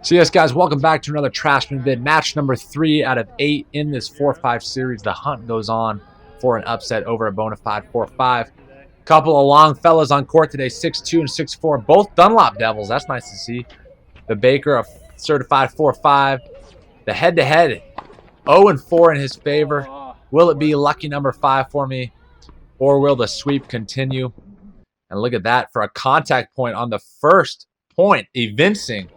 So yes, guys, welcome back to another Trashman vid. Match number 3 out of 8 in this 4-5 series. The hunt goes on for an upset over a bona fide 4-5. Couple of long fellas on court today, 6'2 and 6'4, both Dunlop Devils. That's nice to see. The Baker, a certified 4-5. The head-to-head, 0-4 in his favor. Will it be lucky number 5 for me, or will the sweep continue? And look at that for a contact point on the first point, evincing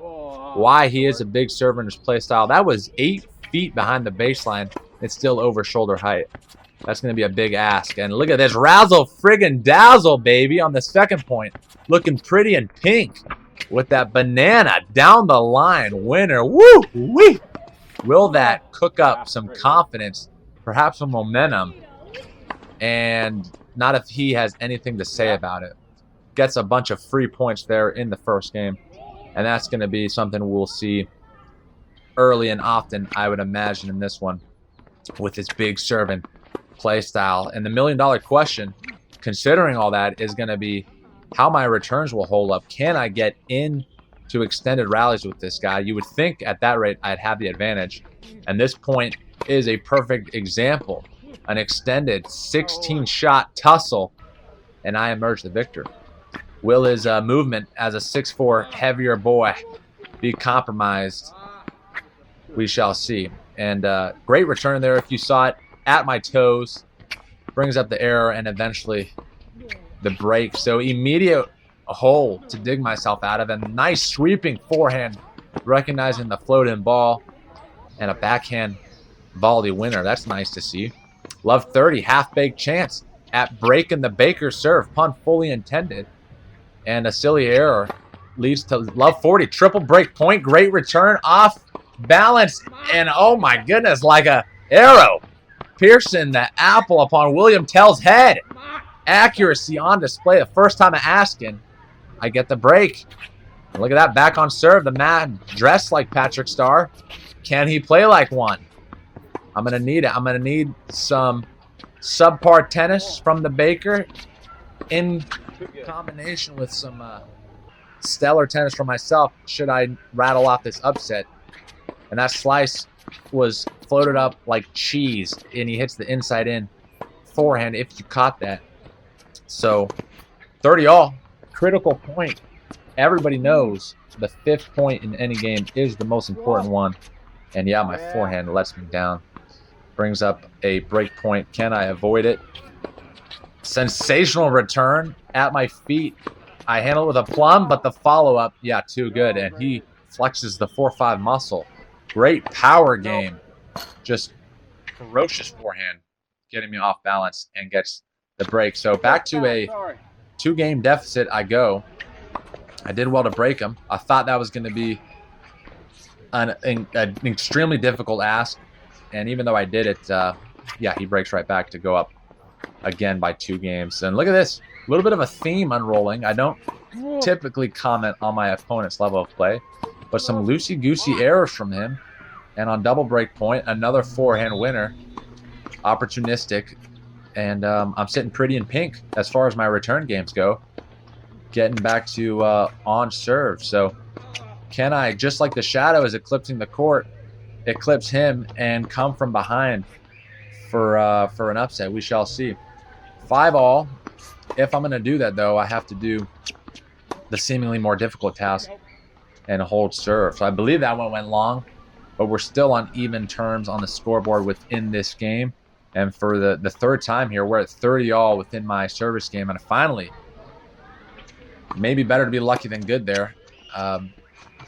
why he is a big server in his play style. That was 8 feet behind the baseline. It's still over shoulder height. That's going to be a big ask. And look at this. Razzle friggin' dazzle, baby, on the second point. Looking pretty in pink with that banana down the line winner. Woo-wee! Will that cook up some confidence, perhaps some momentum, and not if he has anything to say about it. Gets a bunch of free points there in the first game. And that's going to be something we'll see early and often, I would imagine, in this one with his big serving play style. And the million-dollar question, considering all that, is going to be how my returns will hold up. Can I get into extended rallies with this guy? You would think at that rate I'd have the advantage. And this point is a perfect example. An extended 16-shot tussle, and I emerge the victor. Will his movement as a 6'4" heavier boy be compromised? We shall see. And great return there if you saw it at my toes. Brings up the error and eventually the break. So immediate hole to dig myself out of. And nice sweeping forehand, recognizing the float-in ball. And a backhand volley winner. That's nice to see. Love 30, half-baked chance at breaking the Baker serve. Pun fully intended. And a silly error leads to love 40. Triple break point. Great return off balance. And oh my goodness, like a arrow piercing the apple upon William Tell's head. Accuracy on display. The first time asking, I get the break. And look at that, back on serve. The man dressed like Patrick Starr. Can he play like one? I'm going to need it. I'm going to need some subpar tennis from the Baker in combination with some stellar tennis for myself should I rattle off this upset. And that slice was floated up like cheese, and he hits the inside in forehand if you caught that. So 30 all, critical point. Everybody knows the 5th point in any game is the most important one. And yeah, my forehand lets me down. Brings up a break point. Can I avoid it? Sensational return at my feet. I handle it with a plum, but the follow-up, yeah, too good. And he flexes the 4-5 muscle. Great power game. Just ferocious forehand, getting me off balance and gets the break. So back to a 2-game deficit I go. I did well to break him. I thought that was going to be an extremely difficult ask. And even though I did it, yeah, he breaks right back to go up again by 2 games. And look at this. A little bit of a theme unrolling. I don't typically comment on my opponent's level of play, but some loosey-goosey errors from him. And on double break point, another forehand winner. Opportunistic. And I'm sitting pretty in pink as far as my return games go. Getting back to on serve. So can I, just like the shadow is eclipsing the court, eclipse him and come from behind for an upset? We shall see. 5 all. If I'm going to do that, though, I have to do the seemingly more difficult task and hold serve. So I believe that one went long, but we're still on even terms on the scoreboard within this game. And for the 3rd time here, we're at 30 all within my service game. And finally, maybe better to be lucky than good there.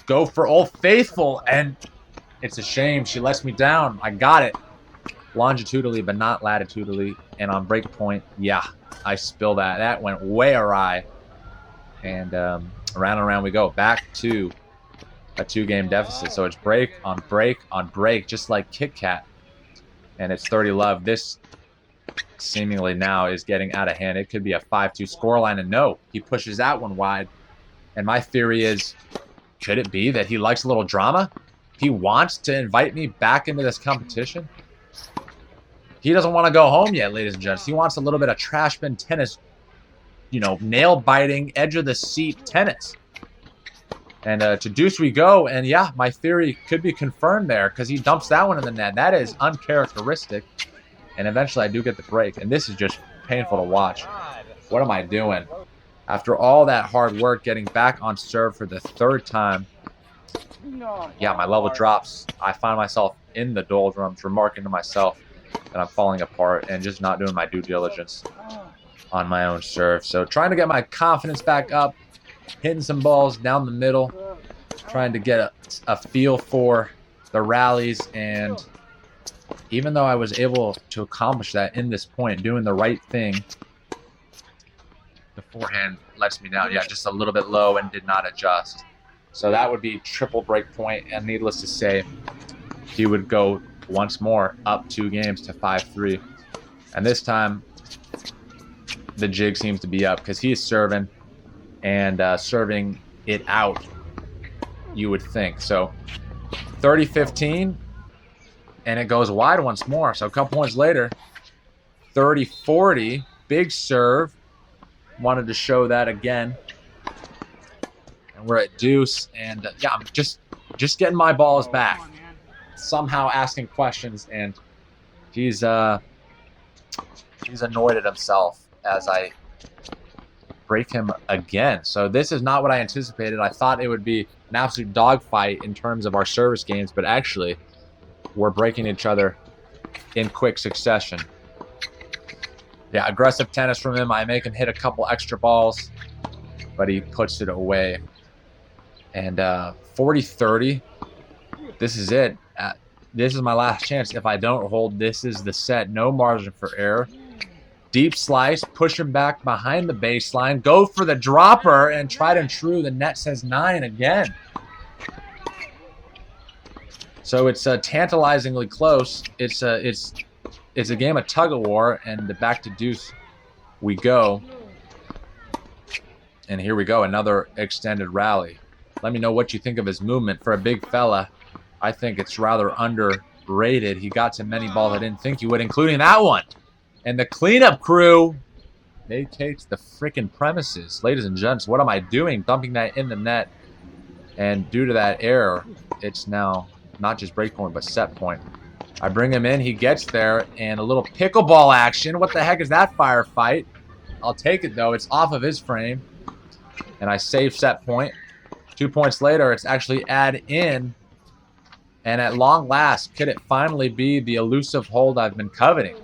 Go for Old Faithful, and it's a shame she lets me down. I got it longitudinally, but not latitudinally. And on break point, yeah, I spill that. That went way awry. And around and around we go. Back to a 2-game deficit. So it's break on break on break, just like Kit Kat. And it's 30 love. This seemingly now is getting out of hand. It could be a 5-2 scoreline. And no, he pushes that one wide. And my theory is, could it be that he likes a little drama? He wants to invite me back into this competition. He doesn't want to go home yet, ladies and gents. He wants a little bit of trash bin tennis, you know, nail-biting, edge-of-the-seat tennis. And to deuce we go. And yeah, my theory could be confirmed there because he dumps that one in the net. That is uncharacteristic. And eventually I do get the break. And this is just painful to watch. What am I doing? After all that hard work, getting back on serve for the third time. Yeah, my level drops. I find myself in the doldrums, remarking to myself that I'm falling apart and just not doing my due diligence on my own serve. So trying to get my confidence back up, hitting some balls down the middle, trying to get a feel for the rallies. And even though I was able to accomplish that in this point, doing the right thing, the forehand lets me down. Yeah, just a little bit low and did not adjust. So that would be triple break point, and needless to say, he would go once more up 2 games to 5-3. And this time, the jig seems to be up because he's serving and serving it out, you would think. So 30-15, and it goes wide once more. So a couple points later, 30-40, big serve. Wanted to show that again. And we're at deuce, and yeah, I'm just getting my balls back. Somehow asking questions, and he's annoyed at himself as I break him again. So this is not what I anticipated. I thought it would be an absolute dogfight in terms of our service games, but actually we're breaking each other in quick succession. Yeah, aggressive tennis from him. I make him hit a couple extra balls, but he puts it away. And 40-30, this is it. This is my last chance. If I don't hold, this is the set. No margin for error. Deep slice, push him back behind the baseline. Go for the dropper, and tried and true. The net says 9 again. So it's tantalizingly close. It's a game of tug-of-war, and back to deuce we go. And here we go, another extended rally. Let me know what you think of his movement. For a big fella, I think it's rather underrated. He got to many balls I didn't think he would, including that one. And the cleanup crew vacates the freaking premises. Ladies and gents, what am I doing? Dumping that in the net. And due to that error, it's now not just break point, but set point. I bring him in, he gets there, and a little pickleball action. What the heck is that firefight? I'll take it, though. It's off of his frame. And I save set point. 2 points later, it's actually add in. And at long last, could it finally be the elusive hold I've been coveting?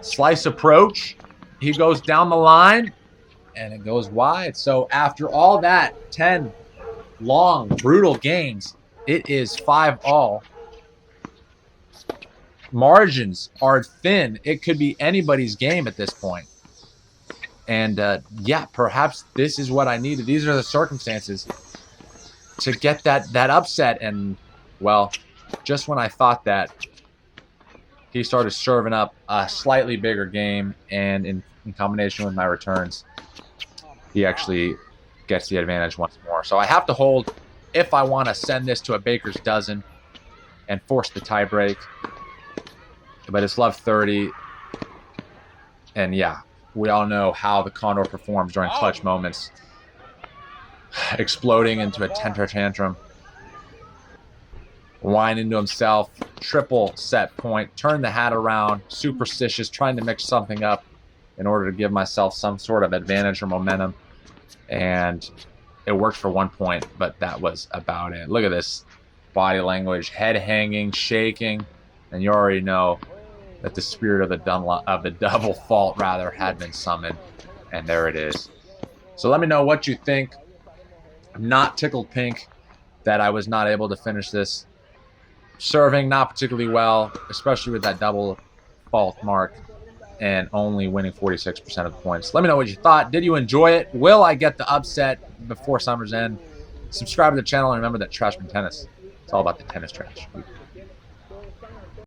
Slice approach. He goes down the line, and it goes wide. So after all that, 10 long, brutal games, it is 5-all. Margins are thin. It could be anybody's game at this point. And yeah, perhaps this is what I needed. These are the circumstances to get that upset. And, well, just when I thought that, he started serving up a slightly bigger game. And in combination with my returns, he actually gets the advantage once more. So I have to hold if I want to send this to a baker's dozen and force the tie break. But it's love 30. And yeah, we all know how the Condor performs during clutch moments. Exploding into a temper tantrum. Whining to himself. Triple set point. Turn the hat around. Superstitious. Trying to mix something up in order to give myself some sort of advantage or momentum. And it worked for 1 point, but that was about it. Look at this body language. Head hanging, shaking. And you already know that the spirit of the double fault rather had been summoned, and there it is. So let me know what you think. I'm not tickled pink that I was not able to finish this. Serving not particularly well, especially with that double fault mark, and only winning 46% of the points. Let me know what you thought. Did you enjoy it? Will I get the upset before summer's end? Subscribe to the channel and remember that Trashman Tennis, it's all about the tennis trash.